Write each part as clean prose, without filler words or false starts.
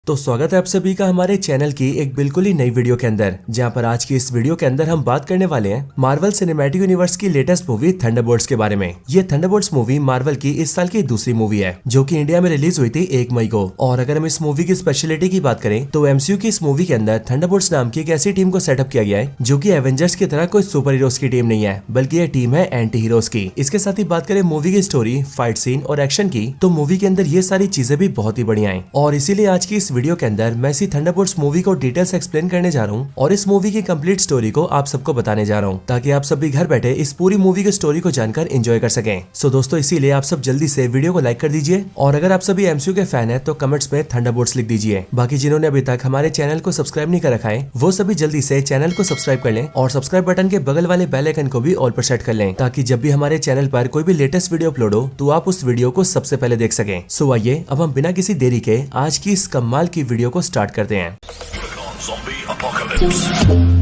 तो स्वागत है आप सभी का हमारे चैनल की एक बिल्कुल ही नई वीडियो के अंदर, जहां पर आज की इस वीडियो के अंदर हम बात करने वाले हैं मार्वल सिनेमैटिक यूनिवर्स की लेटेस्ट मूवी थंडरबोल्ट्स के बारे में। ये थंडरबोल्ट्स मूवी मार्वल की इस साल की दूसरी मूवी है जो कि इंडिया में रिलीज हुई थी 1 मई को। और अगर हम इस मूवी की स्पेशलिटी की बात करें तो एमसीयू की इस मूवी के अंदर थंडरबोल्ट्स नाम की एक ऐसी टीम को सेटअप किया गया है जो की एवेंजर्स की तरह कोई सुपर हीरोज की टीम नहीं है, बल्कि यह टीम है एंटी हीरोज की। इसके साथ ही बात करें मूवी की स्टोरी, फाइट सीन और एक्शन की, तो मूवी के अंदर ये सारी चीजें भी बहुत ही बढ़िया है। और इसीलिए आज की इस वीडियो के अंदर मैं इसी थंडरबोल्ट्स मूवी को डिटेल्स एक्सप्लेन करने जा रहा हूँ और इस मूवी की कंप्लीट स्टोरी को आप सबको बताने जा रहा हूँ, ताकि आप सभी घर बैठे इस पूरी मूवी की स्टोरी को जानकर एंजॉय कर सकें। सो दोस्तों, इसीलिए आप सब जल्दी से वीडियो को लाइक कर दीजिए और अगर आप सभी एमसीयू के फैन है तो कमेंट्स में थंडरबोल्ट्स लिख दीजिए। बाकी जिन्होंने अभी तक हमारे चैनल को सब्सक्राइब नहीं कर रखा है वो सभी जल्दी से चैनल को सब्सक्राइब कर लें और सब्सक्राइब बटन के बगल वाले बेल आइकन को भी ऑल पर सेट कर लें, ताकि जब भी हमारे चैनल पर कोई भी लेटेस्ट वीडियो अपलोड हो तो आप उस वीडियो को सबसे पहले देख सकें। सो आइए अब हम बिना किसी देरी के आज की इस कमाल की वीडियो को स्टार्ट करते हैं। Zombie apocalypse.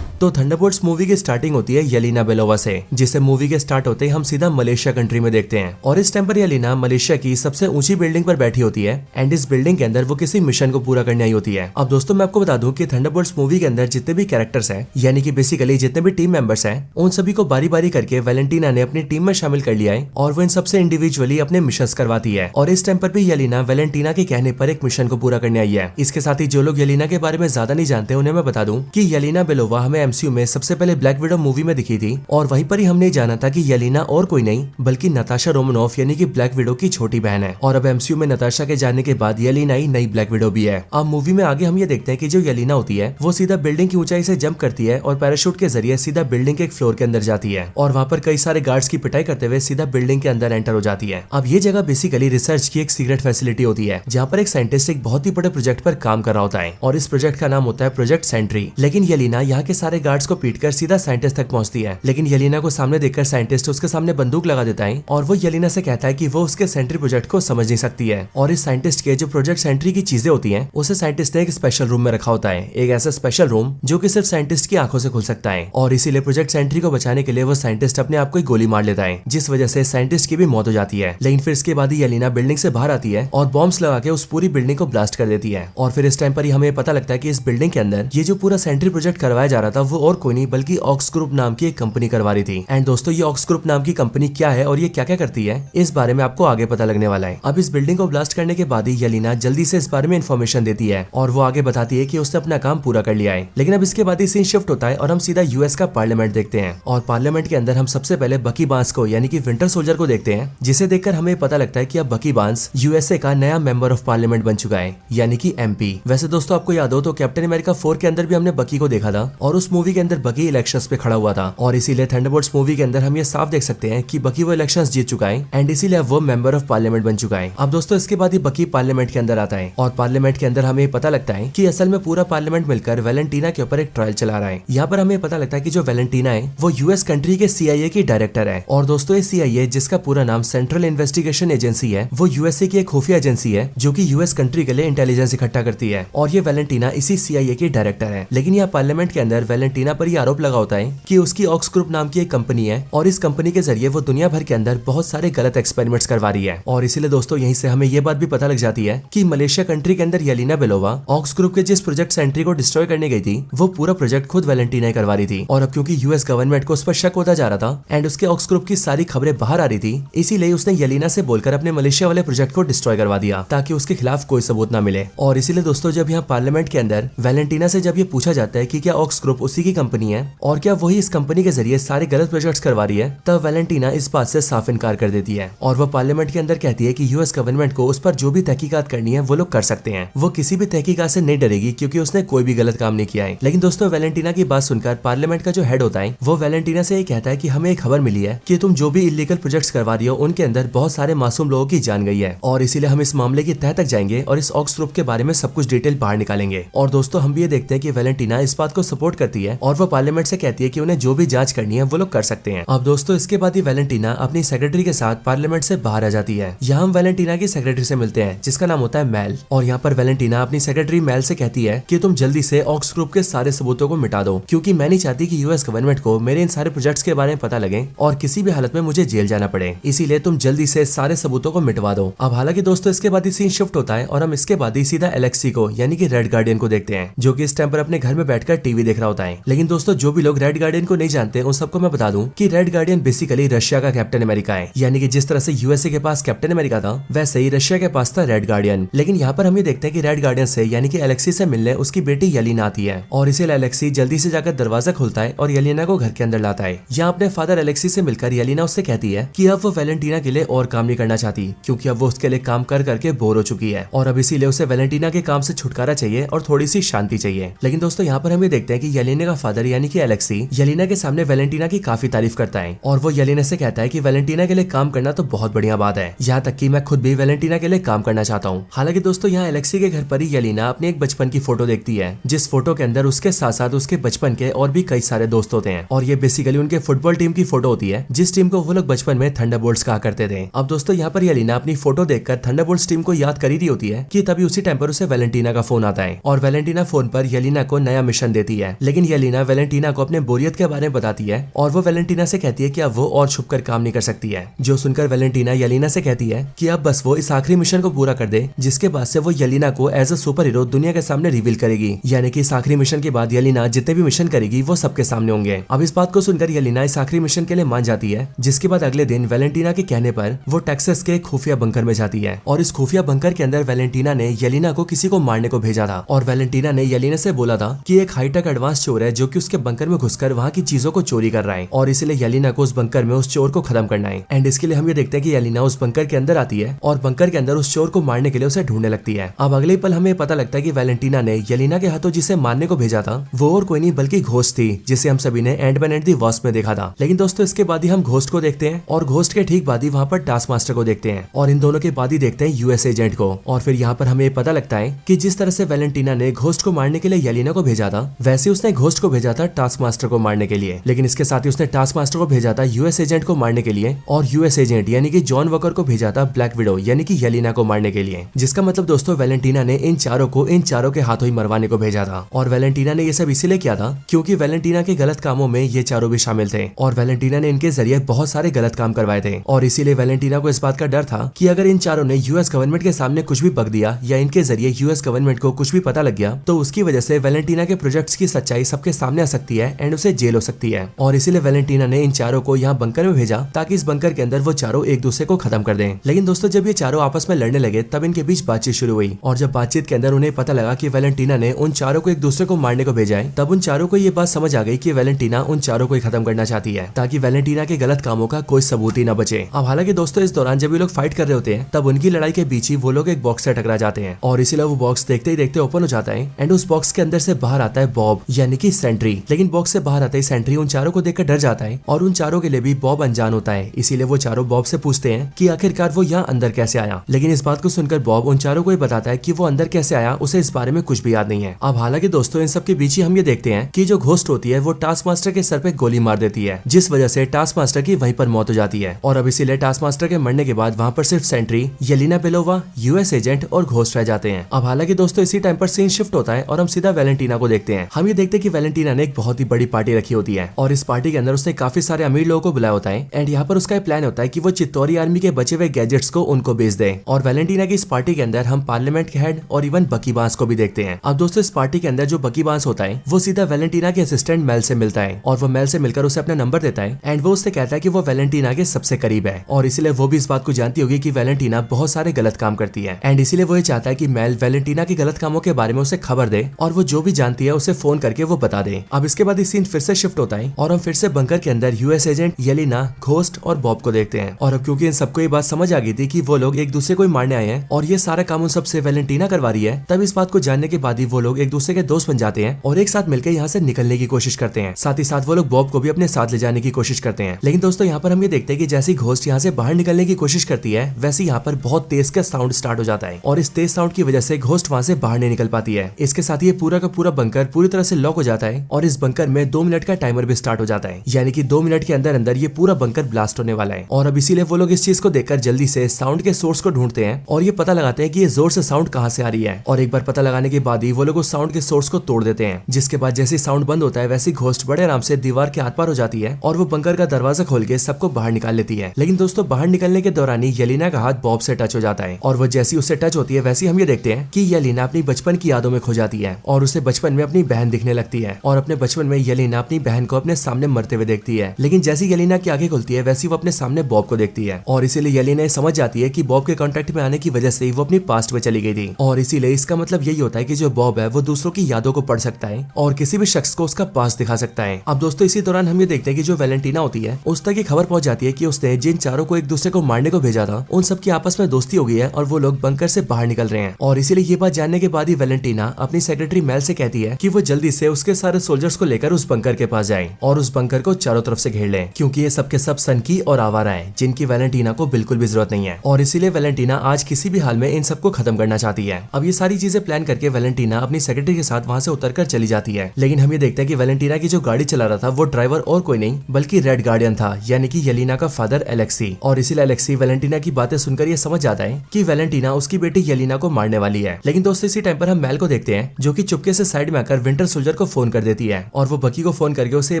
तो थंडरबोल्ट्स मूवी की स्टार्टिंग होती है येलेना बेलोवा से, जिसे मूवी के स्टार्ट होते ही हम सीधा मलेशिया कंट्री में देखते हैं। और इस टाइम पर येलेना मलेशिया की सबसे ऊंची बिल्डिंग पर बैठी होती है एंड इस बिल्डिंग के अंदर वो किसी मिशन को पूरा करने आई होती है। अब दोस्तों मैं आपको बता दूं कि थंडरबोल्ट्स मूवी के अंदर जितने भी कैरेक्टर्स हैं, यानी कि बेसिकली जितने भी टीम मेंबर्स हैं, उन सभी को बारी बारी करके वैलेंटीना ने अपनी टीम में शामिल कर लिया है और वो इन सबसे इंडिविजुअली अपने मिशन करवाती है। और इस टाइम पर भी येलेना वैलेंटीना के कहने पर एक मिशन को पूरा करने आई है। इसके साथ ही जो लोग येलेना के बारे में ज्यादा नहीं जानते उन्हें मैं बता दूं कि येलेना बेलोवा हमें एमसीयू में सबसे पहले ब्लैक विडो मूवी में दिखी थी और वहीं पर ही हमने जाना था कि येलेना और कोई नहीं बल्कि नताशा रोमनॉफ यानी कि ब्लैक विडो की छोटी बहन है। और अब एमसीयू में नताशा के जाने के बाद येलेना ही नई ब्लैक विडो भी है। अब मूवी में आगे हम ये देखते हैं कि जो येलेना होती है वो सीधा बिल्डिंग की ऊंचाई से जंप करती है और पैराशूट के जरिए सीधा बिल्डिंग के एक फ्लोर के अंदर जाती है और वहाँ पर कई सारे गार्ड्स की पिटाई करते हुए सीधा बिल्डिंग के अंदर एंटर हो जाती है। अब ये जगह बेसिकली रिसर्च की एक सीक्रेट फैसिलिटी होती है, जहाँ पर एक साइंटिस्ट एक बहुत ही बड़े प्रोजेक्ट पर काम कर रहा होता है और इस प्रोजेक्ट का नाम होता है प्रोजेक्ट सेंट्री। लेकिन येलेना यहाँ के सारे गार्ड्स को पीटकर सीधा साइंटिस्ट तक पहुंचती है, लेकिन येलेना को सामने देखकर साइंटिस्ट उसके सामने बंदूक लगा देता है और वो येलेना से कहता है कि वो उसके सेंट्री प्रोजेक्ट को समझ नहीं सकती है। और इस साइंटिस्ट के जो प्रोजेक्ट सेंट्री की चीजें होती हैं उसे साइंटिस्ट ने एक स्पेशल रूम में रखा होता है, एक ऐसा स्पेशल रूम जो कि सिर्फ साइंटिस्ट की आंखों से खुल सकता है। और इसीलिए प्रोजेक्ट सेंट्री को बचाने के लिए वो साइंटिस्ट अपने आप को गोली मार लेता है, जिस वजह से साइंटिस्ट की भी मौत हो जाती है। लेकिन फिर इसके बाद ही येलेना बिल्डिंग से बाहर आती है और बॉम्ब्स लगा के उस पूरी बिल्डिंग को ब्लास्ट कर देती है। और फिर इस टाइम पर ही हमें पता लगता है कि इस बिल्डिंग के अंदर ये जो पूरा सेंट्री प्रोजेक्ट करवाया जा रहा था वो और कोई नहीं बल्कि ऑक्स ग्रुप नाम की एक कंपनी करवा रही थी। एंड दोस्तों, ये ऑक्स ग्रुप नाम की कंपनी क्या है और ये क्या क्या करती है इस बारे में आपको आगे पता लगने वाला है। अब इस बिल्डिंग को ब्लास्ट करने के बाद ही येलेना जल्दी से इस बारे में इन्फॉर्मेशन देती है और वो आगे बताती है कि उसने अपना काम पूरा कर लिया है। लेकिन अब इसके बाद ही सीन शिफ्ट होता है और हम सीधा यूएस का पार्लियामेंट देखते हैं। और पार्लियामेंट के अंदर हम सबसे पहले बकी बार्न्स को यानी कि विंटर सोल्जर को देखते हैं, जिसे देखकर हमें पता लगता है कि अब बकी बार्न्स यूएसए का नया मेंबर ऑफ पार्लियामेंट बन चुका है, यानी कि एमपी। वैसे दोस्तों आपको याद हो तो कैप्टन अमेरिका 4 के अंदर भी हमने बकी को देखा था और उस मूवी के अंदर बकी इलेक्शंस पे खड़ा हुआ था और इसीलिए थंडरबोल्ट्स मूवी के अंदर हम ये साफ देख सकते हैं कि बकी वो इलेक्शंस जीत चुका है एंड इसीलिए वो मेंबर ऑफ पार्लियामेंट बन चुका है। अब दोस्तों इसके बाद ही बकी पार्लियामेंट के अंदर आता है और पार्लियामेंट के अंदर हमें पता लगता है कि असल में पूरा पार्लियामेंट मिलकर वैलेंटीना के ऊपर एक ट्रायल चला रहा है। यहाँ पर हमें पता लगता है कि जो वैलेंटीना है वो यूएस कंट्री के सीआईए की डायरेक्टर है। और दोस्तों ये सीआईए, जिसका पूरा नाम सेंट्रल इन्वेस्टिगेशन एजेंसी है, वो यूएसए की एक खुफिया एजेंसी है जो कि यूएस कंट्री के लिए इंटेलिजेंस इकट्ठा करती है और ये वैलेंटीना इसी सीआईए की डायरेक्टर है। लेकिन यहाँ पार्लियामेंट के अंदर वैलेंटीना पर यह आरोप लगा होता है कि उसकी ऑक्स ग्रुप नाम की एक कंपनी है और इस कंपनी के जरिए वो दुनिया भर के अंदर बहुत सारे गलत एक्सपेरिमेंट्स करवा रही है। और इसीलिए दोस्तों यहीं से हमें ये बात भी पता लग जाती है कि मलेशिया कंट्री के अंदर येलेना बेलोवा ऑक्स ग्रुप के जिस प्रोजेक्ट सेंट्री को डिस्ट्रॉय करने गई थी वो पूरा प्रोजेक्ट खुद वैलेंटीना ही करवा रही थी। और अब क्योंकि यूएस गवर्नमेंट को उस पर शक होता जा रहा था एंड उसके ऑक्स ग्रुप की सारी खबरें बाहर आ रही थी, इसीलिए उसने येलेना से बोलकर अपने मलेशिया वाले प्रोजेक्ट को डिस्ट्रॉय करवा दिया ताकि उसके खिलाफ कोई सबूत ना मिले। और इसीलिए दोस्तों जब यहाँ पार्लियामेंट के अंदर वैलेंटीना से जब ये पूछा जाता है कि क्या ऑक्स ग्रुप उसी की कंपनी है और क्या वही इस कंपनी के जरिए सारे गलत प्रोजेक्ट्स करवा रही है, तब वैलेंटीना इस बात से साफ इनकार कर देती है और वो पार्लियामेंट के अंदर कहती है कि यूएस गवर्नमेंट को उस पर जो भी तहकीकात करनी है वो लोग कर सकते हैं, वो किसी भी तहकीकात से नहीं डरेगी क्योंकि उसने कोई भी गलत काम नहीं किया है। लेकिन दोस्तों वैलेंटीना की बात सुनकर पार्लियामेंट का जो हेड होता है वो वैलेंटीना से ये कहता है कि हमें एक खबर मिली है कि तुम जो भी इलीगल प्रोजेक्ट्स करवा रही हो उनके अंदर बहुत सारे मासूम लोगों की जान गई है और इसीलिए हम इस मामले की तह तक जाएंगे और इस ऑक्स ग्रुप के बारे में सब कुछ डिटेल बाहर निकालेंगे। और दोस्तों हम भी ये देखते हैं कि वैलेंटीना इस बात को सपोर्ट करती है है और वो पार्लियामेंट से कहती है कि उन्हें जो भी जांच करनी है वो लोग कर सकते हैं। अब दोस्तों इसके बाद ही वैलेंटीना अपनी सेक्रेटरी के साथ पार्लियामेंट से बाहर आ जाती है। यहाँ हम वैलेंटीना की सेक्रेटरी से मिलते हैं जिसका नाम होता है मेल, और यहाँ पर वैलेंटीना अपनी सेक्रेटरी मेल से कहती है कि तुम जल्दी से ऑक्स ग्रुप के सारे सबूतों को मिटा दो, क्योंकि मैं नहीं चाहती कि यूएस गवर्नमेंट को मेरे इन सारे प्रोजेक्ट्स के बारे में पता लगे और किसी भी हालत में मुझे जेल जाना पड़े, इसीलिए तुम जल्दी से सारे सबूतों को मिटवा दो। अब हालांकि दोस्तों इसके बाद ही सीन शिफ्ट होता है और हम इसके बाद ही सीधा एलेक्सी को यानी कि रेड गार्डियन को देखते हैं, जो कि इस टाइम पर अपने घर में बैठकर टीवी देख रहा होता है। लेकिन दोस्तों जो भी लोग रेड गार्डियन को नहीं जानते उन सबको मैं बता दूं कि रेड गार्डियन बेसिकली रशिया का कैप्टन अमेरिका है, यानी कि जिस तरह से यूएसए के पास कैप्टन अमेरिका था वैसे ही रशिया के पास था रेड गार्डियन। लेकिन यहाँ पर हम ये देखते हैं कि रेड गार्डियन से यानी कि एलेक्सी से मिलने उसकी बेटी येलिना आती है और इसीलिए एलेक्सी जल्दी से जाकर दरवाजा खोलता है और येलिना को घर के अंदर लाता है। यहाँ अपने फादर एलेक्सी से मिलकर येलिना उससे कहती है कि अब वो वैलेंटीना के लिए और काम नहीं करना चाहती, क्योंकि अब वो उसके लिए काम कर करके बोर हो चुकी है और अब इसीलिए उसे वैलेंटीना के काम से छुटकारा चाहिए और थोड़ी सी शांति चाहिए। लेकिन दोस्तों यहाँ पर हम ये देखते हैं कि येलिना का फादर यानी कि एलेक्सी येलिना के सामने वैलेंटीना की काफी तारीफ करता है और वो येलिना से कहता है कि वैलेंटीना के लिए काम करना तो बहुत बढ़िया बात है, यहाँ तक कि मैं खुद भी वैलेंटीना के लिए काम करना चाहता हूँ। हालांकि दोस्तों यहाँ एलेक्सी के घर पर ही येलिना अपनी एक बचपन की फोटो देखती है, जिस फोटो के अंदर उसके साथ साथ उसके बचपन के और भी कई सारे दोस्त होते हैं और ये बेसिकली उनके फुटबॉल टीम की फोटो होती है, जिस टीम को वो लोग बचपन में थंडरबोल्ट्स कहा करते थे। अब दोस्तों यहाँ पर येलिना अपनी फोटो देखकर थंडरबोल्ट्स टीम को याद कर ही रही होती है कि तभी उसी टाइम पर उसे वैलेंटीना का फोन आता है और वैलेंटीना फोन पर येलिना को नया मिशन देती है। लेकिन येलिना वैलेंटीना को अपने बोरियत के बारे में बताती है और वो वैलेंटीना से कहती है कि अब वो और छुपकर काम नहीं कर सकती है, जो सुनकर वैलेंटीना येलिना से कहती है कि अब बस वो इस आखिरी मिशन को पूरा कर दे, जिसके बाद से वो येलिना को एज अ सुपर हीरो दुनिया के सामने रिवील करेगी, यानी कि इस आखिरी मिशन के बाद येलिना जितने भी मिशन करेगी वो सबके सामने होंगे। अब इस बात को सुनकर येलिना इस आखिरी मिशन के लिए मान जाती है, जिसके बाद अगले दिन वैलेंटीना के कहने पर वो टेक्सास के खुफिया बंकर में जाती है और इस खुफिया बंकर के अंदर वैलेंटीना ने येलिना को किसी को मारने को भेजा था और वैलेंटीना ने येलिना से बोला था कि एक हाईटेक एडवांस चोर है जो कि उसके बंकर में घुसकर वहाँ की चीजों को चोरी कर रहा है और इसलिए येलिना को उस बंकर में उस चोर को खत्म करना है। एंड इसके लिए हम ये देखते हैं कि येलिना उस बंकर के अंदर आती है और बंकर के अंदर उस चोर को मारने के लिए उसे ढूंढने लगती है। अब अगले पल हमें पता लगता है कि वैलेंटीना ने येलिना के हाथों जिसे मारने को भेजा था वो और कोई नहीं बल्कि घोस्ट थी, जिसे हम सभी ने एंटमैन एंड द वास्प में देखा था। लेकिन दोस्तों इसके बाद ही हम घोस्ट को देखते हैं और घोस्ट के ठीक बाद ही वहाँ पर टास्क मास्टर को देखते हैं और इन दोनों के बाद ही देखते हैं यूएस एजेंट को। और फिर यहाँ पर हमें पता लगता है कि जिस तरह से वैलेंटीना ने घोस्ट को मारने के लिए येलिना को भेजा था वैसे उसने घोस्ट को भेजा था टास्क मास्टर को मारने के लिए, लेकिन इसके साथ ही उसने टास्क मास्टर को भेजा था यूएस एजेंट को मारने के लिए और यूएस एजेंट यानी कि जॉन वॉकर को भेजा था ब्लैक विडो यानी कि येलिना को मारने के लिए। जिसका मतलब दोस्तों वैलेंटीना ने इन चारों के हाथों ही मरवाने को भेजा था और वैलेंटीना ने ये सब इसीलिए किया था क्योंकि वैलेंटीना के गलत कामों में ये चारों भी शामिल थे और वैलेंटीना ने इनके जरिए बहुत सारे गलत काम करवाए थे और इसीलिए वैलेंटीना को इस बात का डर था कि अगर इन चारों ने यूएस गवर्नमेंट के सामने कुछ भी बक दिया या इनके जरिए यूएस गवर्नमेंट को कुछ भी पता लग गया तो उसकी वजह से वैलेंटीना के प्रोजेक्ट्स की सच्चाई सबके सामने आ सकती है एंड उसे जेल हो सकती है और इसीलिए वैलेंटीना ने इन चारों को यहाँ बंकर में भेजा ताकि इस बंकर के अंदर वो चारों एक दूसरे को खत्म कर दें। लेकिन दोस्तों जब ये चारों आपस में लड़ने लगे तब इनके बीच बातचीत शुरू हुई और जब बातचीत के अंदर उन्हें पता लगा कि वैलेंटीना ने उन चारों को एक दूसरे को मारने को भेजा है तब उन चारों को ये बात समझ आ गई कि वैलेंटीना उन चारों को ही खत्म करना चाहती है ताकि वैलेंटीना के गलत कामों का कोई सबूत ही न बचे। अब हालांकि दोस्तों इस दौरान जब ये लोग फाइट कर रहे होते हैं तब उनकी लड़ाई के बीच ही वो लोग एक बॉक्स से टकरा जाते हैं और इसीलिए वो बॉक्स देखते ही देखते ओपन हो जाता है एंड उस बॉक्स के अंदर से बाहर आता है बॉब यानी कि सेंट्री। लेकिन बॉक्स से बाहर आते ही सेंट्री उन चारों को देखकर डर जाता है और उन चारों के लिए भी बॉब अनजान होता है, इसीलिए वो चारों बॉब से पूछते हैं कि आखिरकार वो यहाँ अंदर कैसे आया। लेकिन इस बात को सुनकर बॉब उन चारों को ये बताता है कि वो अंदर कैसे आया उसे इस बारे में कुछ भी याद नहीं है। अब हालांकि दोस्तों इन सब के बीच ही हम ये देखते हैं कि जो घोस्ट होती है वो टास्क मास्टर के सर पे गोली मार देती है, जिस वजह से टास्क मास्टर की वहीं पर मौत हो जाती है और अब इसीलिए टास्क मास्टर के मरने के बाद वहाँ पर सिर्फ Sentry, Yelena Belova, US agent और घोस्ट रह जाते हैं। अब हालांकि दोस्तों इसी टाइम पर सीन शिफ्ट होता है और हम सीधा वैलेंटीना को देखते हैं। हम ये देखते हैं कि वैलेंटीना ने एक बहुत ही बड़ी पार्टी रखी होती है और इस पार्टी के अंदर उसने काफी सारे अमीर लोगों को बुलाया होता है एंड यहाँ पर उसका प्लान होता है कि वो चित्तौरी आर्मी के बचे हुए गैजेट्स को उनको बेच दे। और वैलेंटीना की इस पार्टी के अंदर हम पार्लियामेंट के हेड और इवन बकी बांस को भी देखते हैं। अब दोस्तों इस पार्टी के अंदर जो बकी बांस होता है वो सीधा वैलेंटीना के असिस्टेंट मेल से मिलता है और वो मेल से मिलकर उसे अपना नंबर देता है एंड वो उससे कहता है कि वो वैलेंटीना के सबसे करीब है और इसीलिए वो भी इस बात को जानती होगी कि वैलेंटीना बहुत सारे गलत काम करती है एंड इसीलिए वो ये चाहता है कि मेल वैलेंटीना के गलत कामों के बारे में उसे खबर दे और वो जो भी जानती है उसे फोन करके वो बता दे। अब इसके बाद इस सीन फिर से शिफ्ट होता है और हम फिर से बंकर के अंदर यूएस एजेंट, येलिना, घोस्ट और बॉब को देखते हैं और अब क्योंकि इन सबको ये बात समझ आ गई थी कि वो लोग एक दूसरे को मारने आए हैं और ये सारा काम उन सबसे वैलेंटीना करवा रही है, तब इस बात को जानने के बाद ही वो लोग एक दूसरे के दोस्त बन जाते हैं और एक साथ मिलकर यहाँ से निकलने की कोशिश करते हैं। साथ ही साथ वो लोग बॉब को भी अपने साथ ले जाने की कोशिश करते हैं। लेकिन दोस्तों यहाँ पर हम ये देखते हैं कि जैसी घोस्ट यहाँ से बाहर निकलने की कोशिश करती है वैसे यहाँ पर बहुत तेज का साउंड स्टार्ट हो जाता है और इस तेज साउंड की वजह से घोस्ट वहाँ से बाहर नहीं निकल पाती है। इसके साथ ये पूरा का पूरा बंकर पूरी तरह से लॉक हो जाता है और इस बंकर में 2 मिनट का टाइमर भी स्टार्ट हो जाता है, यानी कि 2 मिनट के अंदर अंदर ये पूरा बंकर ब्लास्ट होने वाला है। और अब इसीलिए वो लोग इस चीज को देखकर जल्दी से साउंड के सोर्स को ढूंढते हैं और ये पता लगाते हैं कि ये जोर से साउंड कहाँ से आ रही है। और एक बार पता लगाने के बाद ही वो लोग उस साउंड के सोर्स को तोड़ देते हैं, जिसके बाद जैसे साउंड बंद होता है वैसी घोस्ट बड़े आराम से दीवार के आर पार हो जाती है और वो बंकर का दरवाजा खोल के सबको बाहर निकाल लेती है। लेकिन दोस्तों बाहर निकलने के दौरान ही येलेना का हाथ बॉब से टच हो जाता है और वो जैसी उससे टच होती है वैसे हम ये देखते हैं कि येलेना अपनी बचपन की यादों में खो जाती है और उसे बचपन में अपनी बहन दिखने लगती है और अपने बचपन में येलेना अपनी बहन को अपने सामने मरते हुए देखती है। लेकिन जैसी येलेना की आंखें खुलती है वैसी वो अपने सामने बॉब को देखती है और इसीलिए येलेना समझ जाती है कि बॉब के कांटेक्ट में आने की वजह से वो अपनी पास्ट में चली गई थी और इसीलिए इसका मतलब यही होता है कि जो बॉब है वो दूसरों की यादों को पढ़ सकता है और किसी भी शख्स को उसका पास्ट दिखा सकता है। अब दोस्तों इसी दौरान हम ये देखते हैं कि जो वैलेंटीना होती है उस तक ये खबर पहुंच जाती है कि उसने जिन चारों को एक दूसरे को मारने को भेजा था उन सबकी आपस में दोस्ती हो गई है और वो लोग बंकर से बाहर निकल रहे हैं। और इसीलिए ये बात जानने के बाद ही वैलेंटीना अपनी सेक्रेटरी मेल से कहती है कि वो जल्दी से उसके सारे सोल्जर्स को लेकर उस बंकर के पास जाए और उस बंकर को चारों तरफ से घेर ले, क्योंकि ये सबके सब सनकी और आवारा है जिनकी वैलेंटीना को बिल्कुल भी जरूरत नहीं है। और इसीलिए वैलेंटीना आज किसी भी हाल में इन सबको खत्म करना चाहती है। अब ये सारी चीजें प्लान करके वैलेंटीना अपनी सेक्रेटरी के साथ वहाँ से उतरकर चली जाती है। लेकिन हम ये देखते हैं कि वैलेंटीना की जो गाड़ी चला रहा था वो ड्राइवर और कोई नहीं बल्कि रेड गार्डियन था, यानी कि येलेना का फादर एलेक्सी। और इसीलिए एलेक्सी वैलेंटीना की बातें सुनकर ये समझ जाता है कि वैलेंटीना उसकी बेटी येलेना को मारने वाली है। लेकिन दोस्तों इसी टाइम पर हम मेल को देखते हैं जो कि चुपके से साइड में आकर विंटर सोल्जर को फोन कर देती है और वो बकी को फोन करके उसे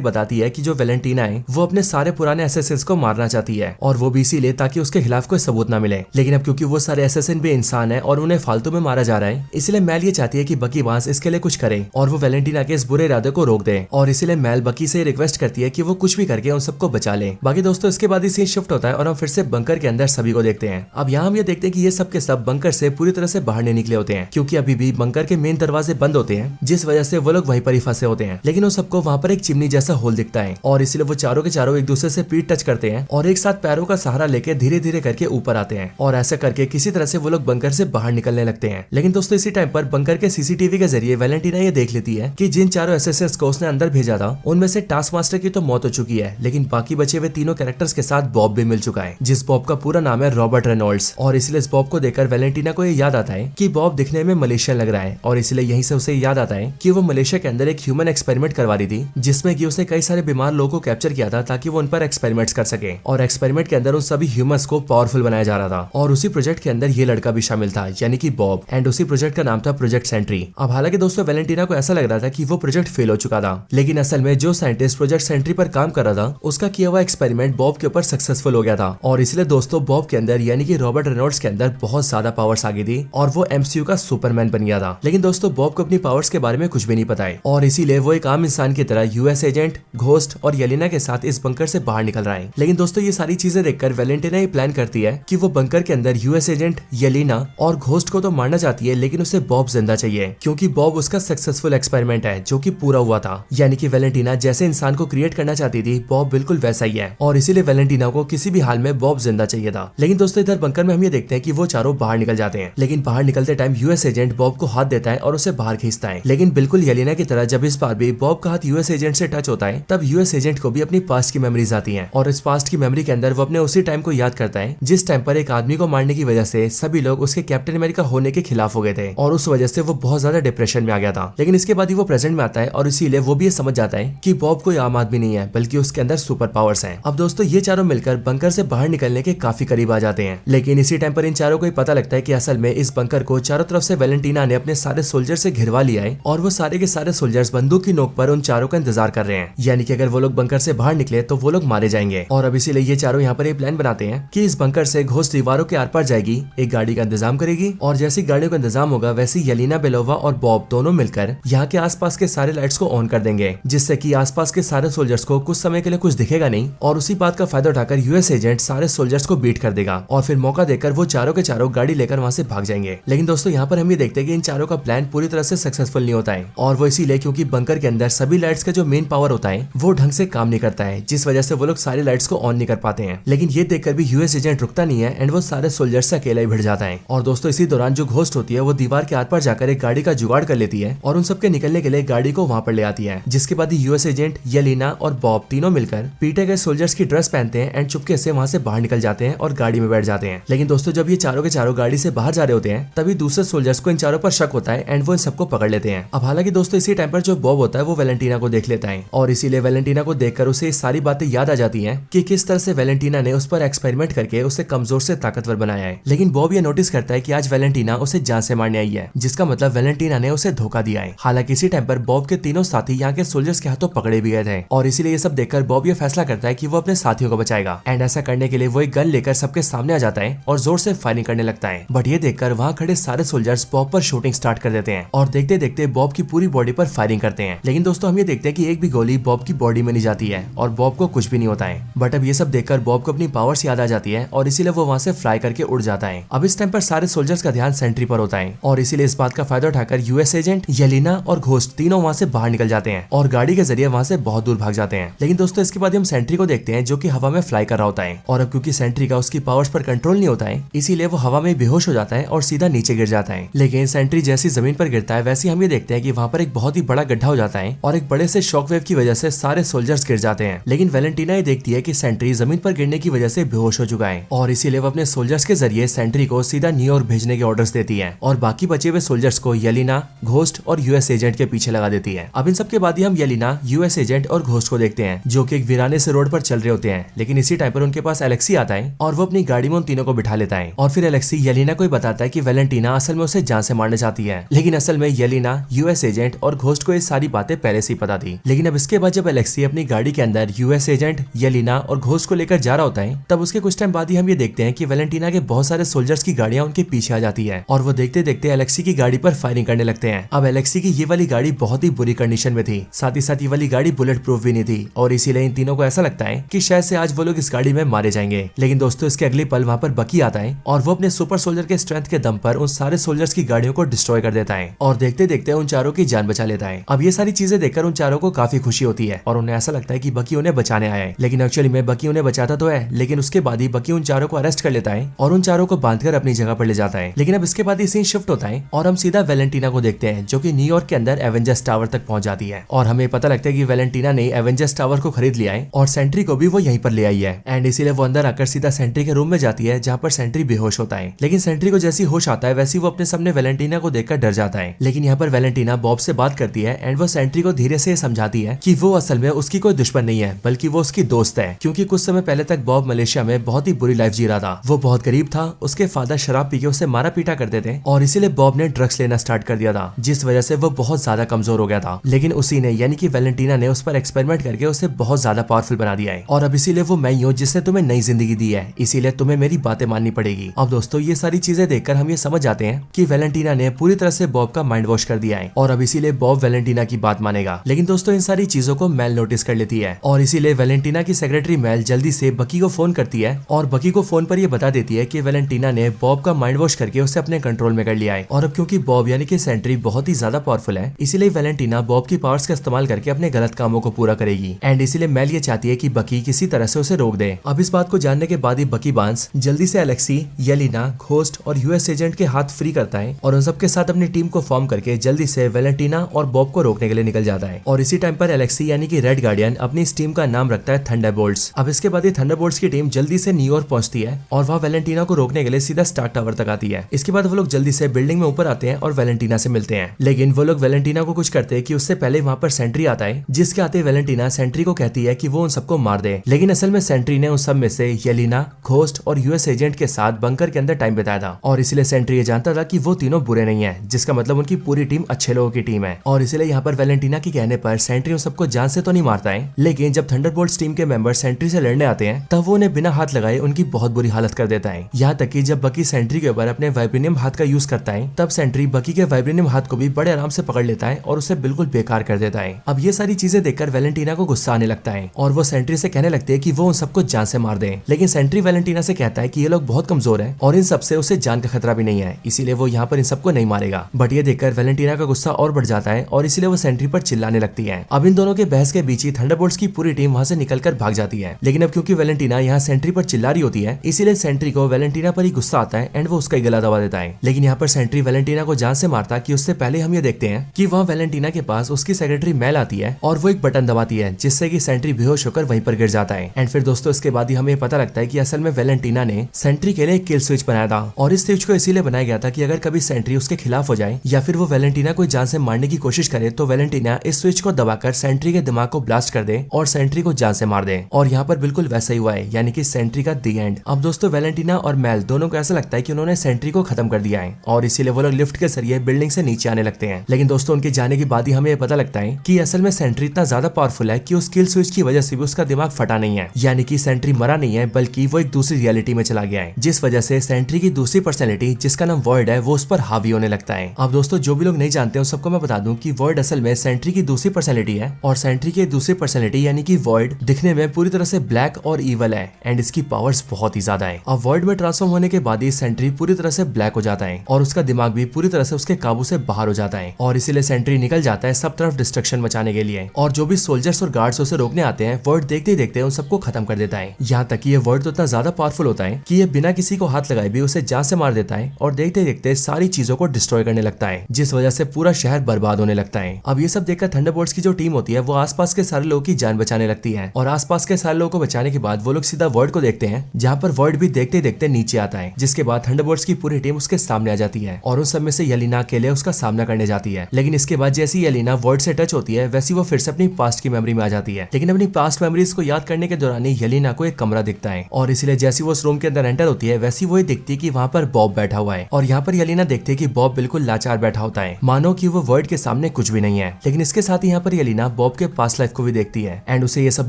बताती है कि जो वैलेंटीना है वो अपने सारे पुराने एसेसिन्स को मारना चाहती है और वो भी इसीलिए ताकि उसके खिलाफ कोई सबूत ना मिले। लेकिन अब क्योंकि वो सारे एसेसिन भी इंसान है और उन्हें फालतू में मारा जा रहा है, इसलिए मेल ये चाहती है कि बकी वांस इसके लिए कुछ करे और वो वैलेंटीना के इस बुरे इरादे को रोक दे। और इसीलिए मेल बकी से रिक्वेस्ट करती है कि वो कुछ भी करके उन सबको बचा ले। बाकी दोस्तों इसके बाद ही सीन शिफ्ट होता है और हम फिर से बंकर के अंदर सभी को देखते हैं। अब यहाँ हम ये देखते हैं कि ये सब के सब बंकर से पूरी तरह से बाहर नहीं निकले होते हैं, क्योंकि अभी भी बंकर के मेन दरवाजे बंद होते हैं, जिस वजह से वो लोग वहीं पर ही फंसे होते हैं। लेकिन उन सबको वहाँ पर एक चिमनी जैसा होल दिखता है और इसलिए वो चारों के चारों एक दूसरे से पीठ टच करते हैं और एक साथ पैरों का सहारा लेके धीरे धीरे करके ऊपर आते हैं और ऐसा करके किसी तरह से वो लोग बंकर से बाहर निकलने लगते हैं। लेकिन दोस्तों इसी टाइम पर बंकर के सीसीटीवी के जरिए वैलेंटीना ये देख लेती है कि जिन चारों एसेसिन्स को उसने अंदर भेजा था उनमें से टास्क मास्टर की तो मौत हो चुकी है, लेकिन बाकी बचे हुए तीनों कैरेक्टर्स के साथ बॉब भी मिल चुका है, जिस बॉब का पूरा नाम है रॉबर्ट रेनॉल्ड्स। और इसलिए इस बॉब को देखकर वैलेंटीना को ये याद आता है कि बॉब दिखने में मलेशियन लग रहा है और इसलिए यहीं से उसे याद आता है कि वो मलेशिया के अंदर एक ह्यूमन एक्सपेरिमेंट करवा रही थी, जिसमें कि उसने कई सारे बीमार लोगों को कैप्चर किया था ताकि वो उन पर एक्सपेरिमेंट्स कर सके और एक्सपेरिमेंट के अंदर उन सभी ह्यूमंस को पावरफुल बनाया जा रहा था। और उसी प्रोजेक्ट के अंदर ये लड़का भी शामिल था, यानी कि बॉब, एंड उसी प्रोजेक्ट का नाम था प्रोजेक्ट सेंट्री। अब हालांकि दोस्तों वैलेंटीना को ऐसा लग रहा था कि वो प्रोजेक्ट फेल हो चुका था, लेकिन असल में जो साइंटिस्ट प्रोजेक्ट सेंट्री पर काम कर रहा था उसका किया हुआ एक्सपेरिमेंट बॉब के ऊपर सक्सेसफुल हो गया था। और इसलिए दोस्तों बॉब के अंदर यानी कि रॉबर्ट रेनॉल्ड्स के अंदर बहुत ज्यादा पावर्स आ गई थी और वो एमसीयू का सुपरमैन बन गया था। लेकिन दोस्तों बॉब को अपनी पावर्स के बारे में कुछ भी नहीं पता है और इसीलिए वो एक आम इंसान की तरह यूएस एजेंट, घोस्ट और येलेना के साथ इस बंकर से बाहर निकल रहा है। लेकिन दोस्तों ये सारी चीजें देखकर वैलेंटीना ये प्लान करती है कि वो बंकर के अंदर यूएस एजेंट, येलेना और घोस्ट को तो मारना चाहती है, लेकिन उसे बॉब जिंदा चाहिए, क्योंकि बॉब उसका सक्सेसफुल एक्सपेरिमेंट है जो कि पूरा हुआ था। यानी कि वैलेंटीना जैसे इंसान को क्रिएट करना चाहती थी बॉब बिल्कुल वैसा ही है और इसीलिए वैलेंटीना को किसी भी हाल में बॉब जिंदा चाहिए था। लेकिन दोस्तों इधर बंकर में हम ये देखते हैं कि वो चारों बाहर निकल जाते हैं, लेकिन बाहर निकलते टाइम यूएस एजेंट बॉब को हाथ देता है और उसे बाहर खींचता है। लेकिन बिल्कुल येलेना की तरह जब इस बार भी बॉब का हाथ यूएस एजेंट से टच होता है तब यूएस एजेंट को भी अपनी पास्ट की मेमोरीज आती हैं और इस पास्ट की मेमोरी के अंदर वो अपने उसी टाइम को याद करता है जिस टाइम पर एक आदमी को मारने की वजह से सभी लोग उसके कैप्टन अमेरिका होने के खिलाफ हो गए थे और उस वजह से वो बहुत ज्यादा डिप्रेशन में आ गया था। लेकिन इसके बाद ही वो प्रेजेंट में आता है और इसीलिए वो भी ये समझ जाता है कि बॉब कोई आम आदमी नहीं है बल्कि उसके अंदर सुपर पावर्स हैं। अब दोस्तों ये चारों मिलकर बंकर से बाहर निकलने के काफी करीब आ जाते हैं, लेकिन इसी टाइम पर इन चारों को ही पता लगता है कि असल में इस बंकर को चारों तरफ से वैलेंटीना ने अपने सारे सोल्जर से घिरवा लिया है और वो सारे के सारे सोल्जर्स बंदूक की नोक पर उन चारों का इंतजार कर रहे हैं, यानी कि अगर वो लोग बंकर से बाहर निकले तो वो लोग मारे जाएंगे। और अब इसीलिए ये चारों यहाँ पर एक प्लान बनाते हैं कि इस बंकर से घोस्ट दीवारों के आर पार जाएगी, एक गाड़ी का इंतजाम करेगी और जैसी गाड़ियों का इंतजाम होगा वैसी येलेना बेलोवा और बॉब दोनों मिलकर यहाँ के आसपास के सारे लाइट्स को ऑन कर देंगे, जिससे कि आसपास के सारे सोल्जर्स को कुछ समय के लिए कुछ दिखेगा नहीं और उसी बात का फायदा उठाकर यूएस एजेंट सारे सोल्जर्स को बीट कर देगा और फिर मौका देकर वो चारों के चारों गाड़ी लेकर वहाँ से भाग जाएंगे। लेकिन दोस्तों यहाँ पर हम ये देखते हैं कि इन चारों का प्लान पूरी तरह से सक्सेसफुल नहीं होता है और वो इसीलिए क्योंकि बंकर के अंदर सभी लाइट्स का जो मेन पावर होता है वो ढंग से काम नहीं करता है, जिस वजह से वो लोग सारी लाइट्स को ऑन नहीं कर पाते हैं। लेकिन ये देखकर भी यूएस एजेंट रुकता नहीं है एंड वो सारे सोल्जर्स से अकेला ही भिड़ जाता है। और दोस्तों इसी दौरान जो घोस्ट होती है वो दीवार के आर पार जाकर एक गाड़ी का जुगाड़ कर लेती है और उन सबके निकलने के लिए गाड़ी को वहाँ पर ले आती है, जिसके बाद यूएस एजेंट, येलेना और बॉब तीनों मिलकर पीटे गए सोल्जर्स की ड्रेस पहनते हैं एंड चुपके से वहाँ से बाहर निकल जाते हैं और गाड़ी में बैठ जाते हैं। लेकिन दोस्तों जब ये चारों के चारों गाड़ी से बाहर जा रहे होते हैं तभी दूसरे सोल्जर्स को इन चारों पर शक होता है एंड वो इन सबको पकड़ लेते हैं। अब हालांकि दोस्तों इसी टाइम पर पर जो बॉब होता है वो वैलेंटीना को देख लेता है और इसीलिए वैलेंटीना को देखकर उसे सारी बातें याद आ जाती हैं कि किस तरह से वैलेंटीना ने उस पर एक्सपेरिमेंट करके उसे कमजोर से ताकतवर बनाया है। लेकिन बॉब ये नोटिस करता है कि आज वैलेंटीना उसे जान से मारने आई है, जिसका मतलब वैलेंटीना ने उसे धोखा दिया है। हालांकि इसी टाइम पर बॉब के तीनों साथी यहाँ के सोल्जर्स के हाथों पकड़े भी गए थे और इसीलिए ये सब देखकर बॉब ये फैसला करता है कि वो अपने साथियों को बचाएगा। एंड ऐसा करने के लिए वो एक गन लेकर सबके सामने आ जाता है और जोर से फायरिंग करने लगता है। बट ये देखकर वहाँ खड़े सारे सोल्जर्स बॉब पर शूटिंग स्टार्ट कर देते हैं और देखते देखते बॉब की पूरी बॉडी पर फायरिंग करते हैं। लेकिन दोस्तों हम ये देखते हैं कि एक भी गोली बॉब की बॉडी में नहीं जाती है और बॉब को कुछ भी नहीं होता है। बट अब ये सब देखकर बॉब को अपनी पावर्स याद आ जाती है और इसीलिए वो वहाँ से फ्लाई करके उड़ जाता है। अब इस टाइम पर सारे सोल्जर्स का ध्यान सेंट्री पर होता है और इसीलिए इस बात का फायदा उठाकर यूएस एजेंट, येलिना और घोस्ट तीनों वहाँ से बाहर निकल जाते हैं और गाड़ी के जरिए वहाँ से बहुत दूर भाग जाते हैं। लेकिन दोस्तों इसके बाद हम सेंट्री को देखते हैं जो कि हवा में फ्लाई कर रहा होता है और अब क्योंकि सेंट्री का उसकी पावर्स पर कंट्रोल नहीं होता है इसीलिए वो हवा में बेहोश हो जाता है और सीधा नीचे गिर जाता है। लेकिन सेंट्री जैसी जमीन पर गिरता है वैसे हम ये देखते हैं कि वहाँ पर एक बहुत ही बड़ा गड्ढा हो जाता है और एक बड़े से शॉकवेव की वजह से सारे सोल्जर्स गिर जाते हैं। लेकिन वैलेंटीना ये देखती है कि सेंट्री जमीन पर गिरने की वजह से बेहोश हो चुका है और इसीलिए वो अपने सोल्जर्स के जरिए सेंट्री को सीधा न्यूयॉर्क भेजने के ऑर्डर्स देती है और बाकी बचे हुए सोल्जर्स को येलिना, घोस्ट और यूएस एजेंट के पीछे लगा देती है। अब इन सब के बाद ही हम येलिना, यूएस एजेंट और घोस्ट को देखते हैं जो कि एक वीराने से रोड पर चल रहे होते हैं। लेकिन इसी टाइम पर उनके पास एलेक्सी आता है और वो अपनी गाड़ी में उन तीनों को बिठा लेता है और फिर एलेक्सी येलिना को बताता है कि वैलेंटीना असल में उसे जान से मारना चाहती है। लेकिन असल में येलिना, यूएस एजेंट और घोस्ट को ये सारी बातें पहले से ही पता थी। लेकिन अब इसके बाद जब एलेक्सी अपनी गाड़ी के अंदर यूएस एजेंट, येलिना और घोस्ट को लेकर जा रहा होता है तब उसके कुछ टाइम बाद ही हम ये देखते हैं कि वैलेंटीना के बहुत सारे सोल्जर्स की गाड़ियां उनके पीछे आ जाती है और वो देखते देखते एलेक्सी की गाड़ी पर फायरिंग करने लगते हैं। अब एलेक्सी की ये वाली गाड़ी बहुत ही बुरी कंडीशन में थी, साथ ही साथ ये वाली गाड़ी बुलेट प्रूफ भी नहीं थी और इसीलिए इन तीनों को ऐसा लगता है कि शायद से आज वो लोग इस गाड़ी में मारे जाएंगे। लेकिन दोस्तों इसके अगले पल वहाँ पर बकी आता है और वो अपने सुपर सोल्जर के स्ट्रेंथ के दम पर उन सारे सोल्जर्स की गाड़ियों को डिस्ट्रॉय कर देता है और देखते देखते उन चारों की जान बचा लेता है। अब ये सारी चीजें देखकर उन चारों को काफी खुशी होती है और उन्हें ऐसा लगता है कि बकी उन्हें बचाने आया है। लेकिन एक्चुअली में बकी उन्हें बचाता तो है लेकिन उसके बाद ही बकी उन चारों को अरेस्ट कर लेता है और उन चारों को बांधकर अपनी जगह पर ले जाता है। लेकिन अब इसके बाद ये सीन शिफ्ट होता है और हम सीधा वैलेंटीना को देखते हैं जो कि न्यूयॉर्क के अंदर एवेंजर्स टावर तक पहुंच जाती है और हमें पता लगता है कि वैलेंटीना ने एवेंजर्स टावर को खरीद लिया है और सेंट्री को भी वो यहीं पर ले आई है। एंड इसीलिए वो अंदर आकर सीधा सेंट्री के रूम में जाती है जहाँ पर सेंट्री बेहोश होता है। लेकिन सेंट्री को जैसी होश आता है वैसी वो अपने सामने वैलेंटीना को देखकर डर जाता है। लेकिन यहाँ पर वैलेंटीना बॉब से बात करती है एंड वो सेंट्री को धीरे से समझाती है कि वो असल में उसकी कोई दुश्मन नहीं है बल्कि वो उसकी दोस्त है, क्योंकि कुछ समय पहले तक बॉब मलेशिया में बहुत ही बुरी लाइफ जी रहा था। वो बहुत गरीब था, उसके फादर शराब पी के उसे मारा पीटा करते थे और इसीलिए बॉब ने ड्रग्स लेना स्टार्ट कर दिया था जिस वजह से वो बहुत ज्यादा कमजोर हो गया था। लेकिन उसी ने यानी कि वैलेंटीना ने उस पर एक्सपेरिमेंट करके उसे बहुत ज्यादा पावरफुल बना दिया है और अब इसीलिए वो मैं ही हूँ जिसने तुम्हें नई जिंदगी दी है, इसीलिए तुम्हें मेरी बातें माननी पड़ेगी। अब दोस्तों ये सारी चीजें देखकर हम ये समझ जाते हैं कि वैलेंटीना ने पूरी तरह से बॉब का माइंड वॉश कर दिया है और अब इसीलिए बॉब वैलेंटीना की बात मानेगा। लेकिन दोस्तों इन सारी चीजों को मेल नोटिस कर लेती है और इसीलिए वैलेंटीना की सेक्रेटरी मेल जल्दी से बकी को फोन करती है और बकी को फोन पर ये बता देती है कि वैलेंटीना ने बॉब का माइंड वॉश करके उसे अपने कंट्रोल में कर लिया है और अब क्योंकि बॉब यानी कि सेंट्री बहुत ही ज्यादा पावरफुल है इसीलिए वैलेंटीना बॉब की पावर्स का इस्तेमाल करके अपने गलत कामों को पूरा करेगी। एंड इसीलिए मेल ये चाहती है कि बकी किसी तरह से उसे रोक दे। अब इस बात को जानने के बाद ही बकी बांस जल्दी से एलेक्सी, येलिना, घोस्ट और यूएस एजेंट के हाथ फ्री करता है और उन सबके साथ अपनी टीम को फॉर्म करके जल्दी से वैलेंटीना और बॉब को रोकने के लिए निकल जाता है। और इसी टाइम पर एलेक्सी यानी कि रेड गार्डियन अपनी इस टीम का नाम रखता है थंडरबोल्ट्स। अब इसके बाद ये थंडरबोल्ट्स की टीम जल्दी से न्यूयॉर्क पहुंचती है और वहाँ वैलेंटीना को रोकने के लिए सीधा स्टार्क टावर तक आती है। इसके बाद वो लोग जल्दी से बिल्डिंग में ऊपर आते हैं और वैलेंटीना से मिलते हैं। लेकिन वो लोग वैलेंटीना को कुछ करते हैं कि उससे पहले वहाँ पर सेंट्री आता है, जिसके आते वैलेंटीना सेंट्री को कहती है कि वो उन सबको मार दे। लेकिन असल में सेंट्री ने उन सब में से येलिना, घोस्ट और यूएस एजेंट के साथ बंकर के अंदर टाइम बिताया था और इसलिए सेंट्री ये जानता था कि वो तीनों बुरे नहीं है, जिसका मतलब उनकी पूरी टीम अच्छे लोगों की टीम है। और इसलिए यहाँ पर वैलेंटीना के कहने पर सेंट्री उन सबको जान से तो नहीं मारता है, लेकिन जब थंडरबोल्ट्स टीम के मेंबर सेंट्री से लड़ने आते हैं तब वो उन्हें बिना हाथ लगाए उनकी बहुत बुरी हालत कर देता है। यहाँ तक कि जब बकी सेंट्री के ऊपर अपने वाइब्रेनियम हाथ का यूज करता है तब सेंट्री बकी के वाइब्रेनियम हाथ को भी बड़े आराम से पकड़ लेता है और उसे बिल्कुल बेकार कर देता है। अब ये सारी चीजें देखकर वैलेंटीना को गुस्सा आने लगता है और वो सेंट्री से कहने लगती है कि वो उन सबको जान से मार दे। लेकिन सेंट्री वैलेंटीना से कहता है कि ये लोग बहुत कमजोर हैं और इन सबसे उसे जान का खतरा भी नहीं है, इसीलिए वो यहाँ पर इन सबको नहीं मारेगा। बट ये देखकर वैलेंटीना का गुस्सा और बढ़ जाता है और इसीलिए वो सेंट्री पर चिल्लाने लगती है। अब इन दोनों के बहस के बीच ही थंडरबोल्ट्स की पूरी टीम वहाँ से निकलकर भाग जाती है। लेकिन अब क्योंकि वैलेंटीना यहाँ सेंट्री पर चिल्ला रही होती है इसीलिए सेंट्री को वैलेंटीना पर ही गुस्सा आता है एंड वो उसका गला दबा देता है। लेकिन यहाँ पर सेंट्री वैलेंटीना को जान से मारता कि उससे पहले हम ये देखते हैं कि वहाँ वैलेंटीना के पास उसकी सेक्रेटरी मेल आती है और वो एक बटन दबाती है जिससे कि सेंट्री बेहोश होकर वहीं पर गिर जाता है। एंड फिर दोस्तों इसके बाद ही हमें पता लगता है कि असल में वैलेंटीना ने सेंट्री के लिए एक किल स्विच बनाया था और इस स्विच को इसीलिए बनाया गया था कि अगर कभी सेंट्री उसके खिलाफ हो जाए या फिर वो वैलेंटीना को जान से मारने की कोशिश कोशिश करे तो वेलेंटीना इस स्विच को दबाकर सेंट्री के दिमाग को ब्लास्ट कर दे और सेंट्री को जान से मार दे। और यहाँ पर बिल्कुल वैसा ही हुआ है, यानी कि सेंट्री का दी एंड। अब दोस्तों वेलेंटीना और मेल दोनों को ऐसा लगता है कि उन्होंने सेंट्री को खत्म कर दिया है और इसीलिए वो लोग लिफ्ट के जरिए बिल्डिंग से नीचे आने लगते हैं। लेकिन दोस्तों उनके जाने के बाद ही हमें पता लगता है कि असल में सेंट्री इतना ज्यादा पावरफुल है कि उस किल स्विच की वजह से भी उसका दिमाग फटा नहीं है, यानी कि सेंट्री मरा नहीं है बल्कि वो एक दूसरी रियलिटी में चला गया है, जिस वजह से सेंट्री की दूसरी पर्सनैलिटी जिसका नाम वॉइड है वो उस पर हावी होने लगता है। अब दोस्तों जो भी लोग नहीं जानते उन सबको मैं बता दूं कि वॉइड असल में सेंट्री की दूसरी पर्सनैलिटी है और सेंट्री की दूसरी पर्सनैलिटी यानी कि वॉइड दिखने में पूरी तरह से ब्लैक और ईवल है एंड इसकी पावर्स बहुत ही ज्यादा है। अब वॉइड में ट्रांसफॉर्म होने के बाद ही सेंट्री पूरी तरह से ब्लैक हो जाता है और उसका दिमाग भी पूरी तरह से उसके काबू से बाहर हो जाता है और इसीलिए सेंट्री निकल जाता है सब तरफ डिस्ट्रक्शन मचाने के लिए। और जो भी सोल्जर्स और गार्ड्स उसे रोकने आते हैं वॉइड देखते ही देखते उन सबको खत्म कर देता है। यहाँ तक कि ये वॉइड तो इतना ज्यादा पावरफुल होता है कि ये बिना किसी को हाथ लगाए भी उसे जान से मार देता है और देखते देखते सारी चीजों को डिस्ट्रॉय करने लगता है, जिस वजह से पूरा शहर बर्बाद होने लगता है। अब ये सब देखकर थंडरबोल्ट्स की जो टीम होती है वो आसपास के सारे लोगों की जान बचाने लगती है और आसपास के सारे लोगों को बचाने के बाद वो लोग सीधा वॉइड को देखते हैं, जहाँ पर वॉइड भी देखते देखते नीचे आता है, जिसके बाद थंडरबोल्ट्स की पूरी टीम उसके सामने आ जाती है और उन सब में से येलेना अकेले उसका सामना करने जाती है। लेकिन इसके बाद जैसी येलेना वॉइड से टच होती है वैसी वो फिर से अपनी पास्ट की मेमोरी में आ जाती है। लेकिन अपनी पास्ट मेमोरीज को याद करने के दौरान ही येलेना को एक कमरा दिखता है और इसलिए जैसी वो उस रूम के अंदर एंटर होती है वैसी वो दिखती है कि वहाँ पर बॉब बैठा हुआ है और यहाँ पर येलेना देखती है कि बॉब बिल्कुल लाचार बैठा होता है, मानो कि वो वॉइड के सामने कुछ भी नहीं है। लेकिन इसके साथ ही यहाँ पर येलेना बॉब के पास्ट लाइफ को भी देखती है एंड उसे ये सब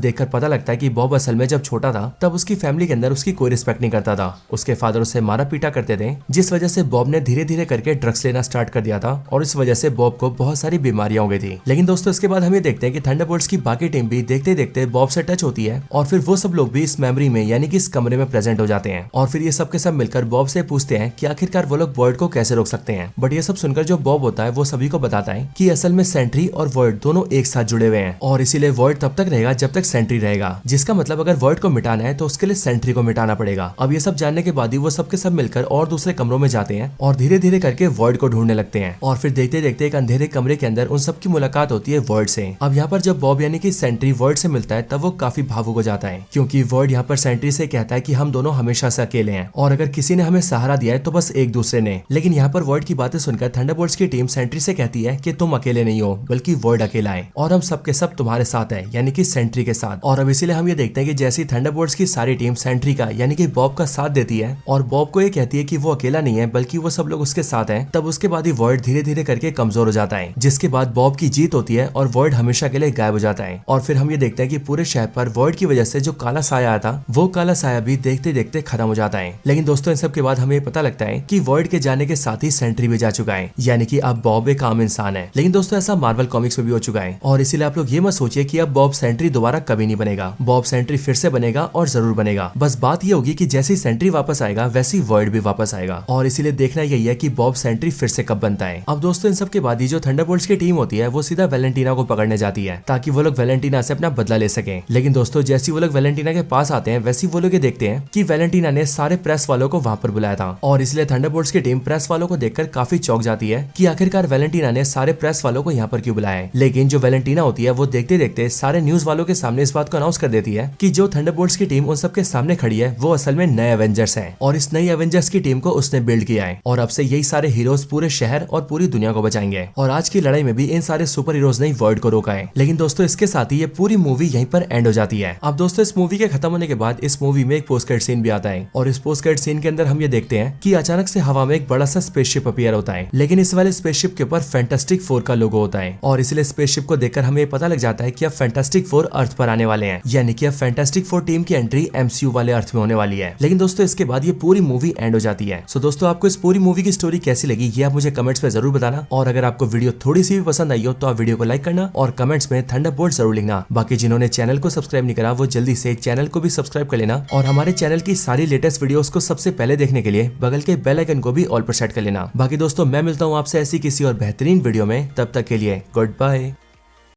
देखकर पता लगता है कि बॉब असल में जब छोटा था तब उसकी फैमिली के अंदर उसकी कोई रिस्पेक्ट नहीं करता था, उसके फादर उसे मारा पीटा करते थे, जिस वजह से बॉब ने धीरे धीरे करके ड्रग्स लेना स्टार्ट कर दिया था और इस वजह से बॉब को बहुत सारी बीमारियां हो गई थी। लेकिन दोस्तों इसके बाद हम ये देखते हैं कि थंडरबोल्ट्स की बाकी टीम भी देखते देखते बॉब से टच होती है और फिर वो सब लोग भी इस मेमोरी में यानी कि इस कमरे में प्रेजेंट हो जाते हैं और फिर ये सब के सब मिलकर बॉब से पूछते हैं कि आखिरकार वो लोग वॉइड को कैसे रोक सकते हैं। बट ये सब सुनकर जो बॉब होता है वो सभी को बताता है कि असल में सेंट्री और वॉइड दोनों एक साथ जुड़े हुए हैं और इसीलिए वॉइड तब तक रहेगा जब तक सेंट्री रहेगा, जिसका मतलब अगर वॉइड को मिटाना है तो उसके लिए सेंट्री को मिटाना पड़ेगा। अब ये सब जानने के बाद ही वो सबके सब मिलकर और दूसरे कमरों में जाते हैं और धीरे धीरे करके वॉइड को ढूंढने लगते हैं और फिर देखते देखते एक अंधेरे कमरे के अंदर उन सबकी मुलाकात होती है वॉइड से। अब यहाँ पर जब बॉब यानी कि सेंट्री वॉइड से मिलता है तब वो काफी भावुक हो जाता है, क्योंकि वॉइड यहाँ पर सेंट्री से कहता है कि हम दोनों हमेशा से अकेले हैं और अगर किसी ने हमें सहारा दिया है तो बस एक दूसरे ने। लेकिन यहाँ पर वॉइड की बातें सुनकर थंडरबोल्ट्स की टीम सेंट्री से कहती है कि तुम अकेले नहीं हो बल्कि वॉइड अकेला है और हम सब के सब तुम्हारे साथ है, यानी कि सेंट्री के साथ। और अब इसीलिए हम ये देखते हैं कि जैसी थंडरबोल्ट्स की सारी टीम सेंट्री का यानी कि बॉब का साथ देती है और बॉब को ये कहती है कि वो अकेला नहीं है बल्कि वो सब लोग उसके साथ हैं, तब उसके बाद ही वॉइड धीरे धीरे करके कमजोर हो जाता है, जिसके बाद बॉब की जीत होती है और वॉइड हमेशा के लिए गायब हो जाता है। और फिर हम ये देखते हैं कि पूरे शहर पर वॉइड की वजह से जो काला साया आया था वो काला साया भी देखते देखते खत्म हो जाता है। लेकिन दोस्तों इन सब के बाद हमें पता लगता है कि वॉइड के जाने के साथ ही सेंट्री भी जा चुका है, यानी कि अब बॉब एक आम इंसान है। लेकिन दोस्तों ऐसा मार्वल कॉमिक्स में भी हो चुका है और इसीलिए आप लोग ये मत सोचिए कि अब बॉब सेंट्री दोबारा कभी नहीं बनेगा। बॉब सेंट्री फिर से बनेगा और जरूर बनेगा, बस बात ये होगी कि जैसी सेंट्री वापस आएगा वैसी वॉइड भी वापस आएगा और इसीलिए देखना यही है कि बॉब सेंट्री फिर से कब बनता है। अब दोस्तों इन सब के बाद ही जो थंडरबोल्ट्स की टीम होती है वो सीधा वेलेंटीना को पकड़ने जाती है ताकि वो लोग वेलेंटीना से अपना बदला ले सके। लेकिन दोस्तों जैसी वो लोग वेलेंटीना के पास आते हैं वैसी वो लोग देखते हैं कि वेलेंटीना ने सारे प्रेस वालों को वहां पर बुलाया था और इसलिए थंडरबोल्ट्स की टीम प्रेस वालों को देखकर काफी चौंक जाती है कि आखिरकार वेलेंटीना ने सारे प्रेस वालों को यहाँ पर क्यों बुलाया है। लेकिन जो वेलेंटीना होती है वो देखते देखते सारे न्यूज वालों के सामने इस बात को अनाउंस कर देती है कि जो थंडरबोल्ट्स की टीम उन सबके सामने खड़ी है वो असल में नए एवेंजर्स हैं और इस नई एवेंजर्स की टीम को उसने बिल्ड किया है और अब से यही सारे हीरोज पूरे शहर और पूरी दुनिया को बचाएंगे। और आज की लड़ाई में भी इन सारे सुपर हीरोज ने वॉइड को रोका है। लेकिन दोस्तों इसके साथ ही ये पूरी मूवी यहीं पर एंड हो जाती है। अब दोस्तों इस मूवी के खत्म होने के बाद इस मूवी में एक पोस्ट क्रेडिट सीन भी आता है और इस पोस्ट क्रेडिट सीन के अंदर हम ये देखते हैं कि अचानक से हवा में एक बड़ा सा स्पेसशिप अपीयर होता है, लेकिन इस वाले स्पेसशिप के ऊपर फैंटास्टिक फोर का लोगो होता है और इसलिए स्पेसशिप को देखकर हमें पता लग जाता है कि अब फैंटास्टिक फोर अर्थ पर आने वाले हैं, यानी कि अब फैंटास्टिक फोर टीम की एंट्री MCU वाले अर्थ में होने वाली है। लेकिन दोस्तों इसके बाद ये पूरी मूवी एंड हो जाती है। सो दोस्तों आपको इस पूरी मूवी की स्टोरी कैसी लगी ये आप मुझे कमेंट्स में जरूर बताना और अगर आपको वीडियो थोड़ी सी भी पसंद आई हो तो आप वीडियो को लाइक करना और कमेंट्स में थंडरबोल्ट जरूर लिखना। बाकी जिन्होंने चैनल को सब्सक्राइब नहीं करा वो जल्दी से चैनल को भी सब्सक्राइब कर लेना और हमारे चैनल की सारी लेटेस्ट वीडियोस को सबसे पहले देखने के लिए बगल के बेल आइकन को भी ऑल पर सेट कर लेना। बाकी दोस्तों मैं मिलता हूँ आपसे ऐसी किसी और बेहतरीन वीडियो में, तब तक के लिए गुड बाय।